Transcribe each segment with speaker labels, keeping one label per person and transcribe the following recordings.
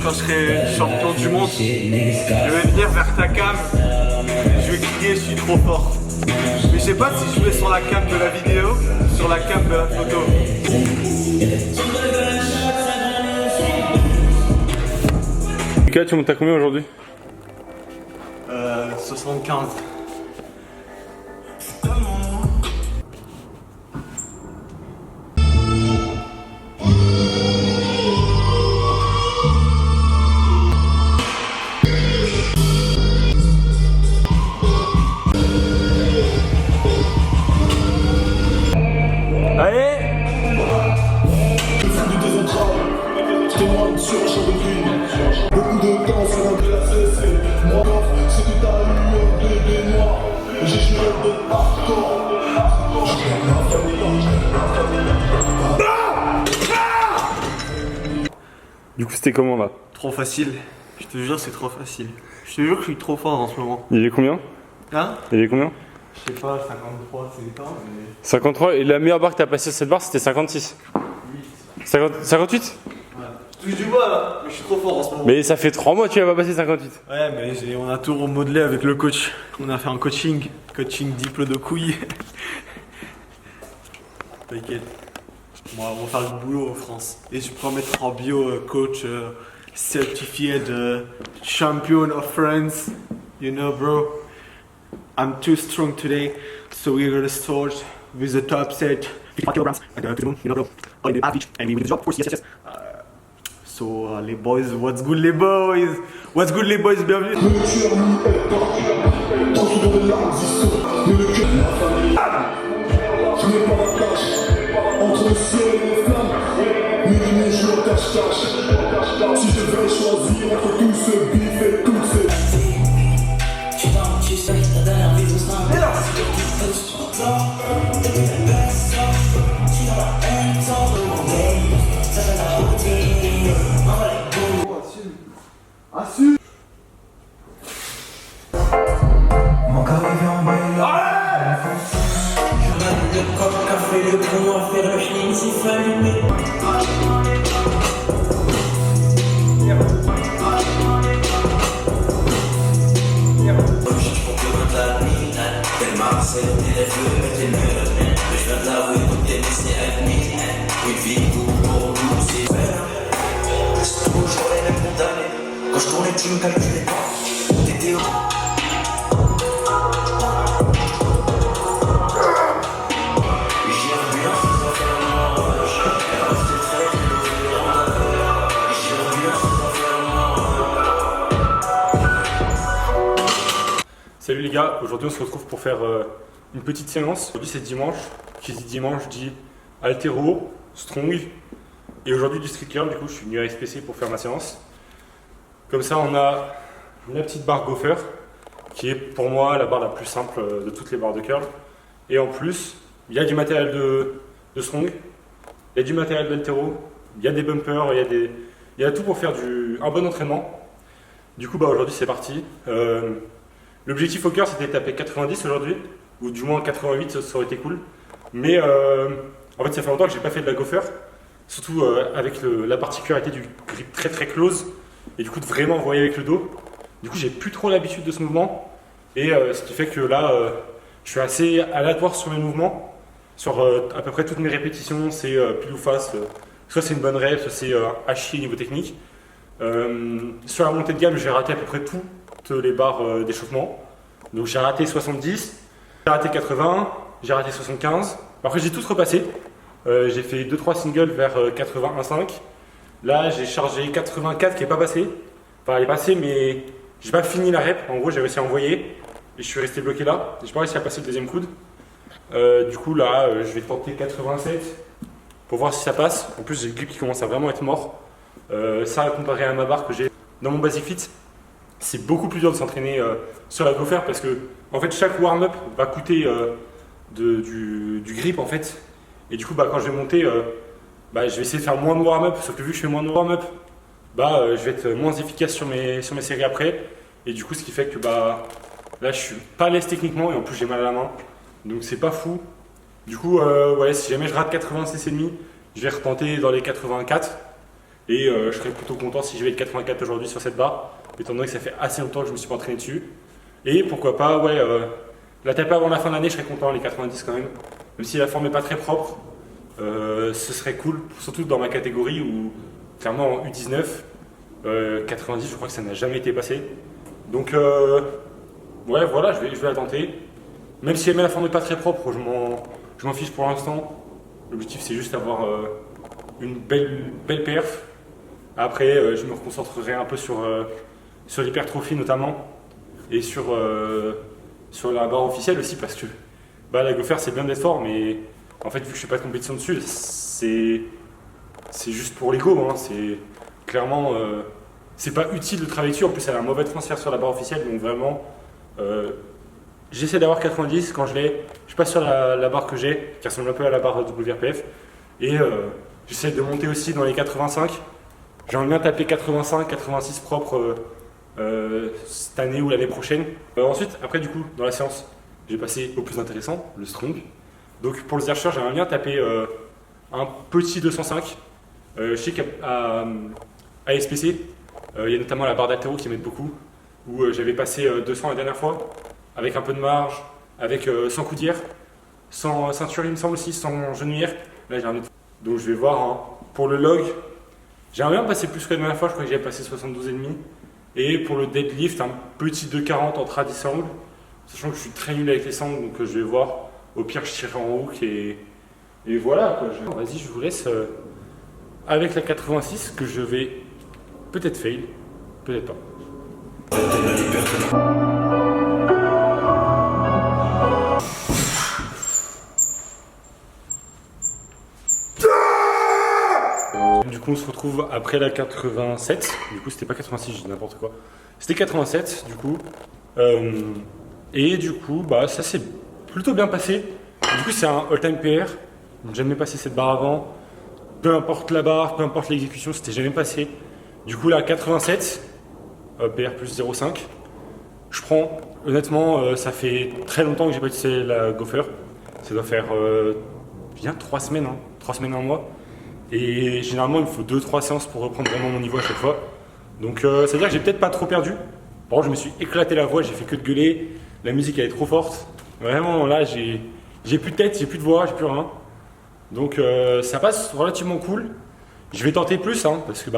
Speaker 1: quand je serai champion du monde, je vais venir vers ta cam, je vais crier je suis trop fort. Mais je sais pas si je vais sur la cam de la vidéo, sur la cam de la photo.
Speaker 2: Lucas, tu montes à combien aujourd'hui?
Speaker 1: 75. Allez!
Speaker 3: Beaucoup de temps sur un glacé, c'est moi ce que t'as eu au bébé noir. J'ai joué de hardcore.
Speaker 2: Du coup, c'était comment là?
Speaker 1: Trop facile. Je te jure, c'est trop facile. Je te jure que je suis trop fort en ce moment.
Speaker 2: Il y avait combien?
Speaker 1: Hein?
Speaker 2: Il y avait combien?
Speaker 1: Je sais pas, 53, c'est quand mais...
Speaker 2: 53, et la meilleure barre que t'as passée sur cette barre c'était 56. 58?
Speaker 1: Ouais. Je touche du bois là, mais je suis trop fort en ce moment.
Speaker 2: Mais ça fait 3 mois que tu n'as pas passé 58.
Speaker 1: Ouais, mais on a tout remodelé avec le coach. On a fait un coaching diplôme de couilles. T'inquiète. Bon, on va faire le boulot en France. Et je peux mettre en bio coach certified champion of France. You know, bro. I'm too strong today, so we're gonna start with the top set, 55 kilograms, and to the moon, you know, bro. All the average, and we will do the job, of course, yes. So, les boys, what's good, les boys? What's good, les boys? Bienvenue.
Speaker 3: Le cœur nous est pas, tant que dans les larmes ils sont. Mais le cœur, ma famille, je n'ai pas la tâche. Entre le ciel et les flammes, mais je le cache-cache. Si je devais choisir entre tout ce bif et toutes ces...
Speaker 1: Assume.
Speaker 4: Mon cœur est envoyé là. Je rate le coq, café, le pont à faire le chien, s'il fallait. C'est le feu, mettez le mur, mais je viens de l'avouer, tout est laissé à demi. Une vie pour nous, c'est faire. Reste toujours les mêmes condamnés. Quand je tournais, tu me calculais pas. T'étais au. J'y reviens, c'est pas faire moi. Elle restait très j'y reviens, c'est pas faire moi.
Speaker 2: Salut les gars, aujourd'hui on se retrouve pour faire une petite séance. Aujourd'hui c'est dimanche, qui dit dimanche dit haltéro, strong. Et aujourd'hui du street curl, du coup je suis venu à SPC pour faire ma séance. Comme ça on a la petite barre Gopher, qui est pour moi la barre la plus simple de toutes les barres de curl. Et en plus, il y a du matériel de strong, il y a du matériel d'haltéro, il y a des bumpers, il y a tout pour faire un bon entraînement. Du coup bah aujourd'hui c'est parti. L'objectif au cœur c'était de taper 90 aujourd'hui, ou du moins 88, ça aurait été cool. Mais en fait ça fait longtemps que j'ai pas fait de la Gopher, surtout avec la particularité du grip très très close, et du coup de vraiment envoyer avec le dos. Du coup j'ai plus trop l'habitude de ce mouvement, et ce qui fait que là je suis assez aléatoire sur mes mouvements. Sur à peu près toutes mes répétitions, c'est pile ou face, soit c'est une bonne rep, soit c'est à chier niveau technique. Sur la montée de gamme j'ai raté à peu près toutes les barres d'échauffement. Donc j'ai raté 70, j'ai raté 80, j'ai raté 75. Après j'ai tous repassé. J'ai fait 2-3 singles vers 81,5. Là j'ai chargé 84 qui n'est pas passé. Enfin elle est passée mais j'ai pas fini la rep. En gros j'ai réussi à envoyer et je suis resté bloqué là. J'ai pas réussi à passer le deuxième coude. Du coup là je vais tenter 87 pour voir si ça passe. En plus j'ai le grip qui commence à vraiment être mort. Ça comparé à ma barre que j'ai dans mon Basic Fit, c'est beaucoup plus dur de s'entraîner sur la Gopher parce que en fait chaque warm-up va coûter du grip en fait. Et du coup bah, quand je vais monter, je vais essayer de faire moins de warm-up, sauf que vu que je fais moins de warm-up, je vais être moins efficace sur mes séries après. Et du coup ce qui fait que là je suis pas à l'aise techniquement et en plus j'ai mal à la main. Donc c'est pas fou. Du coup ouais, si jamais je rate 86,5, je vais retenter dans les 84. Et je serais plutôt content si je vais être 84 aujourd'hui sur cette barre, étant donné que ça fait assez longtemps que je me suis pas entraîné dessus. Et pourquoi pas, ouais, la taper avant la fin de l'année, je serais content, les 90 quand même. Même si la forme n'est pas très propre, ce serait cool, surtout dans ma catégorie où, clairement en U19, 90, je crois que ça n'a jamais été passé. Donc, ouais, voilà, je vais la tenter. Même si la forme n'est pas très propre, je m'en fiche pour l'instant. L'objectif, c'est juste d'avoir une belle perf. Après, je me concentrerai un peu sur l'hypertrophie notamment et sur la barre officielle aussi parce que la Gopher c'est bien d'être fort, mais en fait vu que je fais pas de compétition dessus, c'est juste pour l'ego. Hein. C'est clairement c'est pas utile de travailler dessus. En plus, elle a un mauvais transfert sur la barre officielle, donc vraiment j'essaie d'avoir 90 quand je passe sur la barre que j'ai, qui ressemble un peu à la barre WRPF, et j'essaie de monter aussi dans les 85. J'aimerais bien taper 85, 86 propres cette année ou l'année prochaine. Ensuite, après du coup, dans la séance, j'ai passé au plus intéressant, le strong. Donc pour le Zercher, j'aimerais bien taper un petit 205. Je sais qu'à SPC, il y a notamment la barre d'haltéro qui m'aide beaucoup, où j'avais passé 200 la dernière fois, avec un peu de marge, avec sans coudière, sans ceinture il me semble aussi, sans genouillère. Là j'ai un autre. Donc je vais voir, hein. Pour le log, j'aimerais bien passer plus que la dernière fois, je crois que j'avais passé 72,5. Et pour le deadlift, un petit 240 en trad angle, sachant que je suis très nul avec les sangles, donc je vais voir. Au pire, je tirerai en hook et voilà. Vas-y, je vous laisse avec la 86 que je vais peut-être fail, peut-être pas. Du coup, on se retrouve après la 87. Du coup, c'était pas 86, je dis n'importe quoi. C'était 87, du coup. Et du coup, ça s'est plutôt bien passé. Du coup, c'est un all-time PR. Donc, j'ai jamais passé cette barre avant. Peu importe la barre, peu importe l'exécution, c'était jamais passé. Du coup, là, 87, PR plus 0,5. Je prends, honnêtement, ça fait très longtemps que j'ai pas utilisé la Gopher. Ça doit faire bien 3 semaines, hein, 3 semaines, 1 mois. Et généralement, il me faut 2-3 séances pour reprendre vraiment mon niveau à chaque fois. Donc, ça veut dire que j'ai peut-être pas trop perdu. Par contre, je me suis éclaté la voix, j'ai fait que de gueuler. La musique, elle est trop forte. Vraiment, là, j'ai plus de tête, j'ai plus de voix, j'ai plus rien. Donc, ça passe relativement cool. Je vais tenter plus, hein, parce que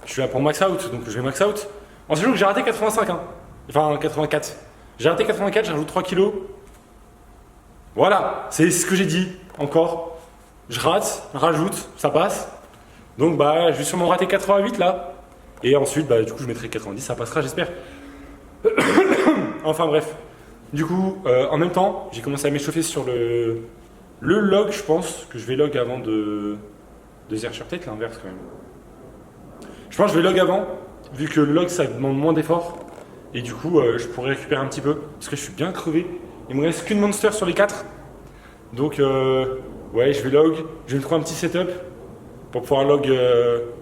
Speaker 2: je suis là pour max out, donc je vais max out. En sachant que j'ai raté 85, hein. Enfin 84. J'ai raté 84, j'ai rajouté 3 kilos. Voilà, c'est ce que j'ai dit, encore. Je rate, rajoute, ça passe. Donc je vais sûrement rater 88 là. Et ensuite, du coup, je mettrai 90, ça passera, j'espère. Enfin bref. Du coup, en même temps, j'ai commencé à m'échauffer sur le log, je pense, que je vais log avant de Zercher, peut-être l'inverse quand même. Je pense que je vais log avant, vu que le log ça demande moins d'efforts. Et du coup, je pourrais récupérer un petit peu, parce que je suis bien crevé. Il me reste qu'une monster sur les 4. Donc, ouais, je vais log. Je vais me trouver un petit setup pour pouvoir log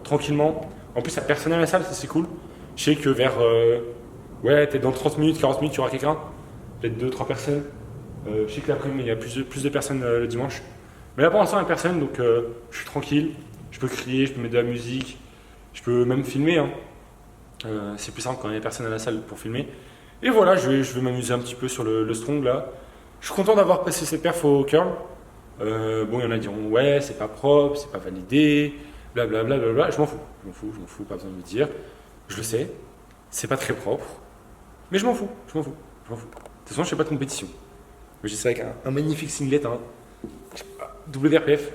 Speaker 2: tranquillement. En plus, il y a personne à la salle, ça c'est cool. Je sais que vers, ouais, peut-être dans 30 minutes, 40 minutes, il y aura quelqu'un. Peut-être 2-3 personnes. Je sais que l'après-midi, il y a plus de personnes le dimanche. Mais là, pour l'instant, il n'y a personne, donc je suis tranquille. Je peux crier, je peux mettre de la musique. Je peux même filmer. Hein. C'est plus simple quand il n'y a personne à la salle pour filmer. Et voilà, je vais m'amuser un petit peu sur le strong là. Je suis content d'avoir passé cette perf au curl. Bon, il y en a qui diront ouais, c'est pas propre, c'est pas validé, blablabla. Je m'en fous, pas besoin de me dire. Je le sais, c'est pas très propre, mais je m'en fous. De toute façon, je fais pas de compétition. Mais j'ai ça avec un magnifique singlet, hein. WRPF.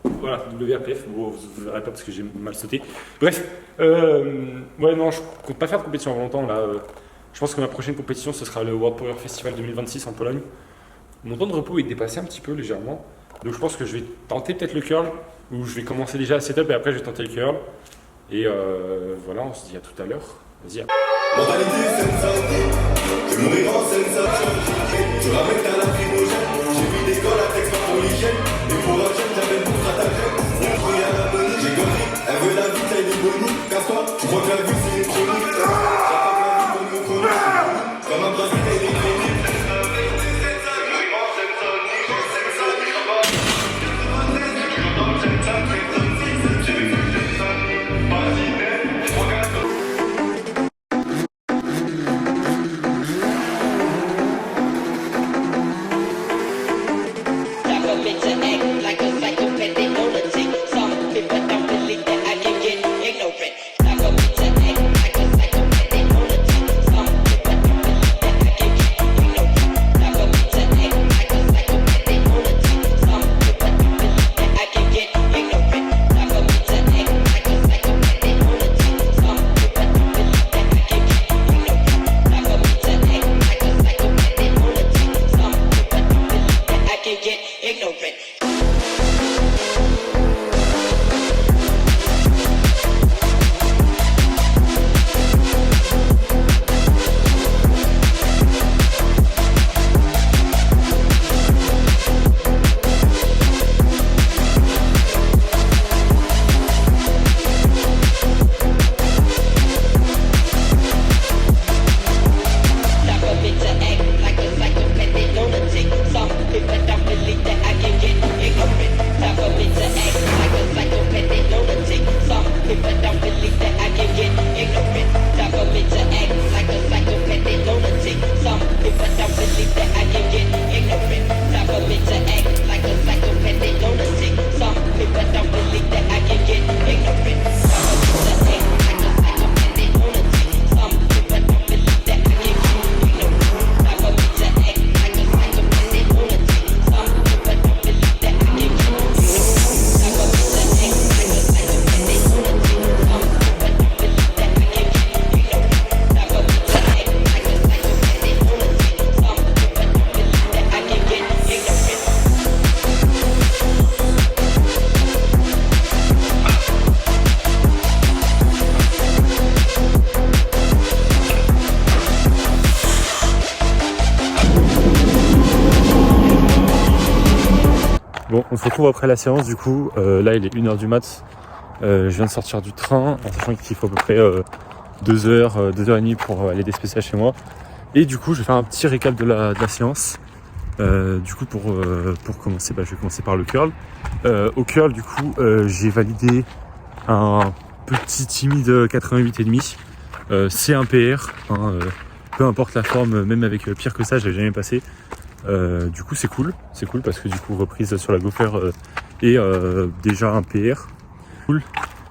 Speaker 2: Voilà, WRPF. Bon, vous ne verrez pas parce que j'ai mal sauté. Bref, ouais, non, je compte pas faire de compétition avant longtemps là. Je pense que ma prochaine compétition, ce sera le World Power Festival 2026 en Pologne. Mon temps de repos est dépassé un petit peu légèrement. Donc je pense que je vais tenter peut-être le curl, ou je vais commencer déjà à setup et après je vais tenter le curl. Et voilà, on se dit à tout à l'heure. Vas-y.
Speaker 3: Mentalité sensation, je mourir en sensation. Je ramène ta lacrymogène, j'ai mis des cols à texte pour l'hygiène. Et pour la chaîne, j'avais le bout à ta chaîne. On prie à la bonne, j'ai compris. Elle veut la vie, t'as des bonus. Casse-toi, tu crois que la vie c'est une chronique. Comme un bracelet électronique. Sensation.
Speaker 2: Bon, on se retrouve après la séance du coup. Là, il est 1h du mat. Je viens de sortir du train en sachant qu'il faut à peu près 2 heures, 2h30 pour aller des spéciales chez moi. Et du coup, je vais faire un petit récap de la séance. Du coup, pour commencer, je vais commencer par le curl. Au curl, du coup, j'ai validé un petit timide 88,5. C'est un PR. Peu importe la forme, même avec pire que ça, je l'ai jamais passé. Du coup, c'est cool parce que du coup, reprise sur la GoFer et déjà un PR. Cool.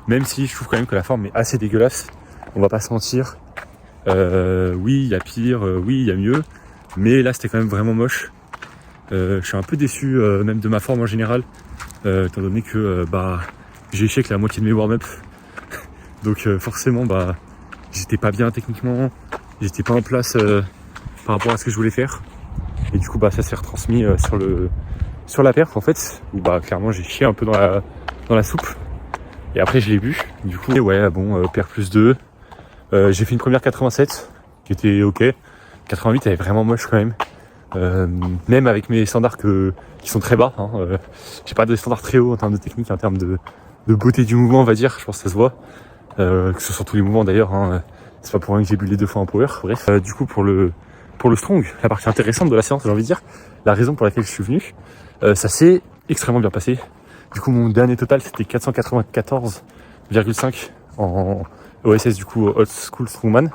Speaker 2: Même si je trouve quand même que la forme est assez dégueulasse. On va pas se mentir. Oui, il y a pire, oui, il y a mieux. Mais là, c'était quand même vraiment moche. Je suis un peu déçu même de ma forme en général. Étant donné que j'ai échec la moitié de mes warm-up. Donc forcément, j'étais pas bien techniquement. J'étais pas en place par rapport à ce que je voulais faire. Et du coup, ça s'est retransmis sur la perf en fait. Où clairement, j'ai chié un peu dans la soupe. Et après, je l'ai bu. Du coup, perf plus 2. J'ai fait une première 87 qui était ok. 88 elle est vraiment moche quand même. Même avec mes standards qui sont très bas. J'ai pas de standards très hauts en termes de technique, en termes de beauté du mouvement, on va dire. Je pense que ça se voit. Que ce soit sur tous les mouvements d'ailleurs. C'est pas pour rien que j'ai bu les 2 fois en power. Bref, du coup pour le strong, la partie intéressante de la séance, j'ai envie de dire, la raison pour laquelle je suis venu, ça s'est extrêmement bien passé. Du coup, mon dernier total, c'était 494,5 en OSS, du coup, Old School Strongman.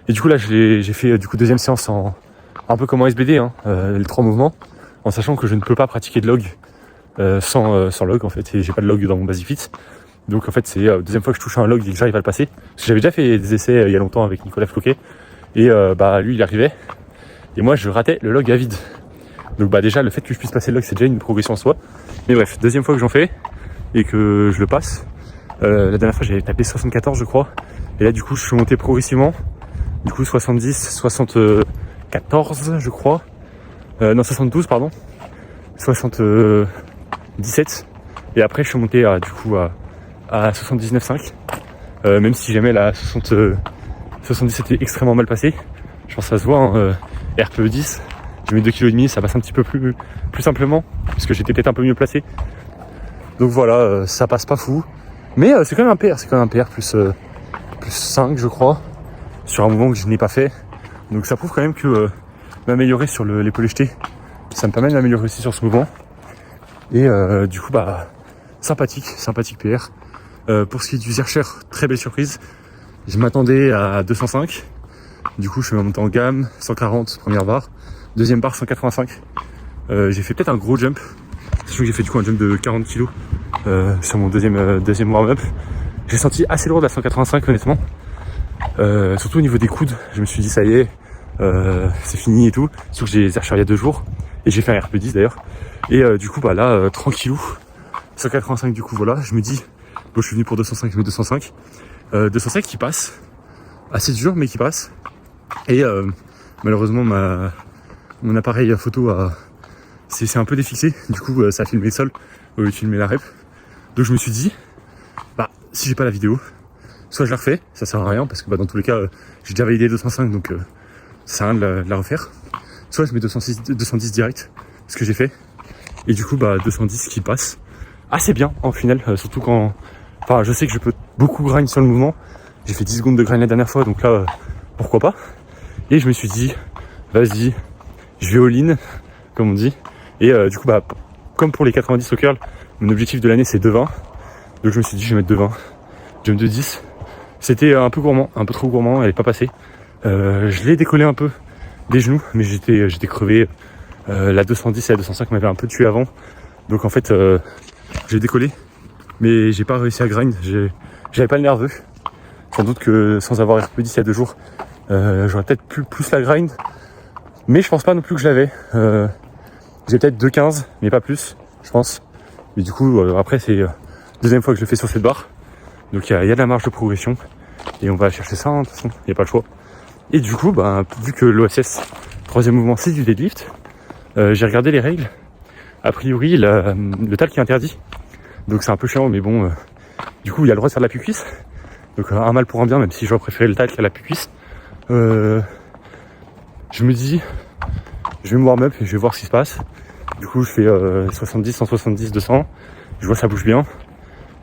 Speaker 2: Et du coup, là, j'ai fait, du coup, deuxième séance un peu comme en SBD, les 3 mouvements, en sachant que je ne peux pas pratiquer de log sans log, en fait, et j'ai pas de log dans mon Basic Fit. Donc, en fait, c'est la deuxième fois que je touche un log et que j'arrive à le passer. Parce que j'avais déjà fait des essais il y a longtemps avec Nicolas Floquet. Et lui, il arrivait. Et moi, je ratais le log à vide. Donc déjà, le fait que je puisse passer le log, c'est déjà une progression en soi. Mais bref, deuxième fois que j'en fais et que je le passe. La dernière fois, j'avais tapé 74, je crois. Et là, du coup, je suis monté progressivement. Du coup, 70, 74, je crois. Non, 72, pardon. 77. Et après, je suis monté à 79,5. Même si jamais la 77 est extrêmement mal passée. Je pense que ça se voit, RPE 10. J'ai mis 2,5 kg, ça passe un petit peu plus simplement, parce que j'étais peut-être un peu mieux placé. Donc voilà, ça passe pas fou. Mais c'est quand même un PR, plus 5 je crois, sur un mouvement que je n'ai pas fait. Donc ça prouve quand même que m'améliorer sur l'épaule jetée, ça me permet de m'améliorer aussi sur ce mouvement. Et du coup sympathique PR. Pour ce qui est du Zercher, très belle surprise. Je m'attendais à 205. Du coup, je suis monté en gamme, 140, première barre. Deuxième barre, 185. J'ai fait peut-être un gros jump. Sachant que j'ai fait du coup un jump de 40 kg sur mon deuxième warm-up. J'ai senti assez lourd à 185 honnêtement. Surtout au niveau des coudes. Je me suis dit ça y est, c'est fini et tout. Surtout que j'ai Zercher il y a 2 jours. Et j'ai fait un RP10 d'ailleurs. Et du coup, là, tranquillou. 185 du coup, voilà. Je me dis, je suis venu pour 205, mais 205. 205 qui passe. Assez dur, mais qui passe. Et malheureusement, mon appareil photo c'est un peu défixé. Du coup, ça a filmé le sol au lieu de filmer la rep. Donc je me suis dit, si j'ai pas la vidéo, soit je la refais, ça sert à rien parce que dans tous les cas, j'ai déjà validé 205, donc ça sert à rien de la refaire. Soit je mets 210 direct, ce que j'ai fait. Et du coup, 210 qui passe assez bien en final, surtout quand... je sais que je peux beaucoup grind sur le mouvement. J'ai fait 10 secondes de grind la dernière fois, donc là, pourquoi pas. Et je me suis dit, vas-y, je vais all-in, comme on dit. Et du coup, comme pour les 90 au curl, mon objectif de l'année c'est 2,20. Donc je me suis dit, je vais mettre 2,20. Jump de 10. C'était un peu gourmand, un peu trop gourmand, elle est pas passée. Je l'ai décollé un peu des genoux, mais j'étais crevé. La 210 et la 205 m'avaient un peu tué avant. Donc en fait, j'ai décollé, mais j'ai pas réussi à grind. J'avais pas le nerveux. Sans doute que sans avoir RP10 il y a 2 jours, j'aurais peut-être plus la grind. Mais je pense pas non plus que je l'avais. J'ai peut-être 2,15, mais pas plus, je pense. Mais du coup, après, c'est deuxième fois que je le fais sur cette barre. Donc il y a de la marge de progression. Et on va chercher ça, de toute façon, il n'y a pas le choix. Et du coup, vu que l'OSS, troisième mouvement, c'est du deadlift, j'ai regardé les règles. A priori, le talc est interdit. Donc c'est un peu chiant, mais bon, du coup, il y a le droit de faire de la pu-cuisse. Donc un mal pour un bien, même si j'aurais préféré le talc à la pu-cuisse. Je me dis, je vais me warm up et je vais voir ce qui se passe. Du coup je fais 70, 170, 200. Je vois ça bouge bien.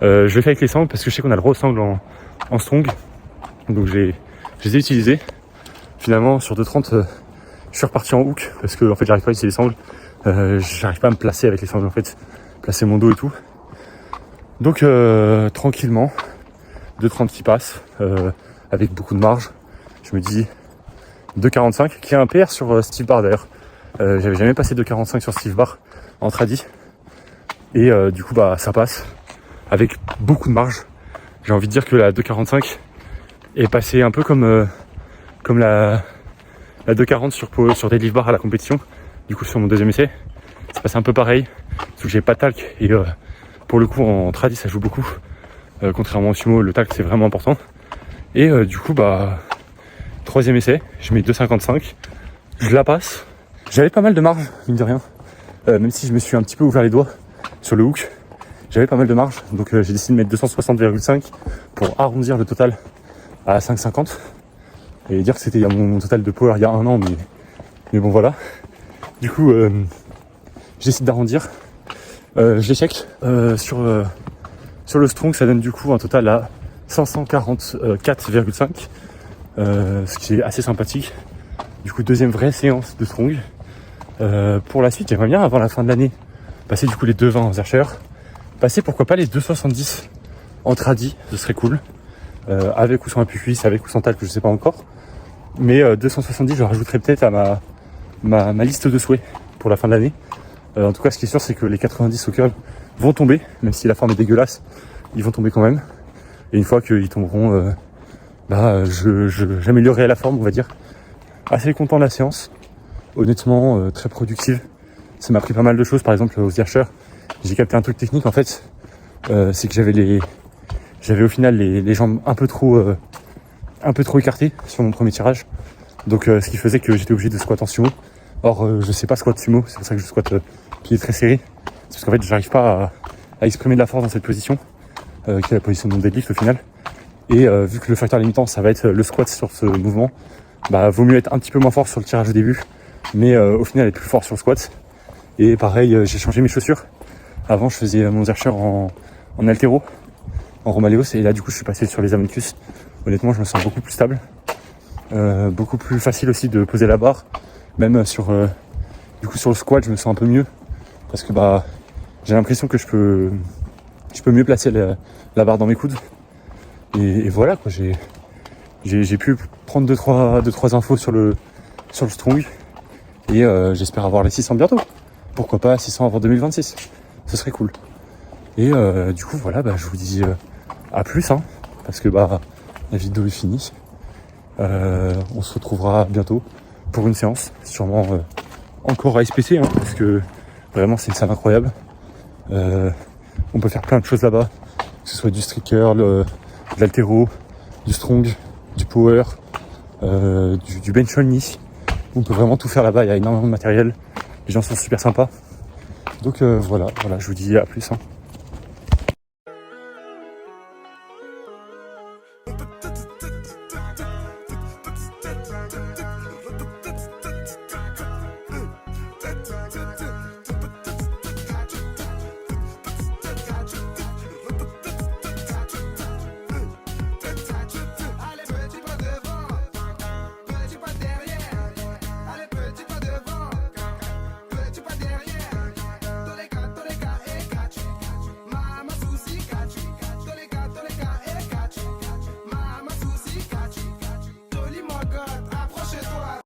Speaker 2: Je le fais avec les sangles parce que je sais qu'on a le droit aux sangles en strong. Donc je les ai utilisés. Finalement sur 2,30 je suis reparti en hook parce que en fait j'arrive pas à utiliser les sangles. J'arrive pas à me placer avec les sangles en fait. Placer mon dos et tout. Donc tranquillement, 2,30 qui passe, avec beaucoup de marge. Je me dis 2,45 qui est un PR sur Steve Barr d'ailleurs. J'avais jamais passé 2,45 sur Steve Barr en tradi. Et du coup bah ça passe avec beaucoup de marge. J'ai envie de dire que la 2,45 est passée un peu comme la 2,40 sur Deadlift Bar à la compétition. Du coup sur mon deuxième essai, c'est passé un peu pareil. Sauf que j'ai pas de talc et pour le coup en tradi ça joue beaucoup. Contrairement au sumo, le talc c'est vraiment important. Et du coup bah troisième essai, je mets 2,55, je la passe. J'avais pas mal de marge, mine de rien. Même si je me suis un petit peu ouvert les doigts sur le hook, j'avais pas mal de marge. Donc j'ai décidé de mettre 260,5 pour arrondir le total à 5,50. Et dire que c'était mon total de power il y a un an, mais bon voilà. Du coup j'essaie d'arrondir. Je l'échec sur le strong, ça donne du coup un total à 544,5, ce qui est assez sympathique. Du coup deuxième vraie séance de strong. Pour la suite j'aimerais bien avant la fin de l'année passer du coup les 2,20 en Zercher, passer pourquoi pas les 2,70 en tradi, ce serait cool, avec ou sans appui cuisse, avec ou sans talc, je sais pas encore, mais 270 je rajouterai peut-être à ma liste de souhaits pour la fin de l'année. En tout cas ce qui est sûr c'est que les 90 au curl vont tomber, même si la forme est dégueulasse, ils vont tomber quand même. Et une fois qu'ils tomberont, j'améliorerai la forme, on va dire. Assez content de la séance, honnêtement très productive. Ça m'a appris pas mal de choses, par exemple aux Zercher, j'ai capté un truc technique en fait, c'est que j'avais au final les jambes un peu trop écartées sur mon premier tirage. Donc ce qui faisait que j'étais obligé de squat en sumo. Or je sais pas squat sumo, c'est pour ça que je squatte pied très serré. C'est parce qu'en fait j'arrive pas à exprimer de la force dans cette position, qui est la position de mon deadlift au final. Et vu que le facteur limitant ça va être le squat sur ce mouvement, bah vaut mieux être un petit peu moins fort sur le tirage au début, mais au final être plus fort sur le squat. Et pareil j'ai changé mes chaussures. Avant je faisais mon Zercher en altéro, en Romaleos, et là du coup je suis passé sur les Amancus. Honnêtement je me sens beaucoup plus stable, beaucoup plus facile aussi de poser la barre. Même sur le squat je me sens un peu mieux, parce que bah j'ai l'impression que je peux mieux placer la barre dans mes coudes. Et voilà quoi, j'ai pu prendre 2-3 infos sur le strong, et j'espère avoir les 600 bientôt. Pourquoi pas 600 avant 2026, ce serait cool. Et du coup voilà, bah je vous dis à plus parce que bah la vidéo est finie. On se retrouvera bientôt pour une séance, sûrement encore à SPC, parce que vraiment c'est une salle incroyable. On peut faire plein de choses là-bas, que ce soit du street curl, de l'altéro, du strong, du power, du bench only. On peut vraiment tout faire là-bas, il y a énormément de matériel, les gens sont super sympas. Donc voilà, je vous dis à plus.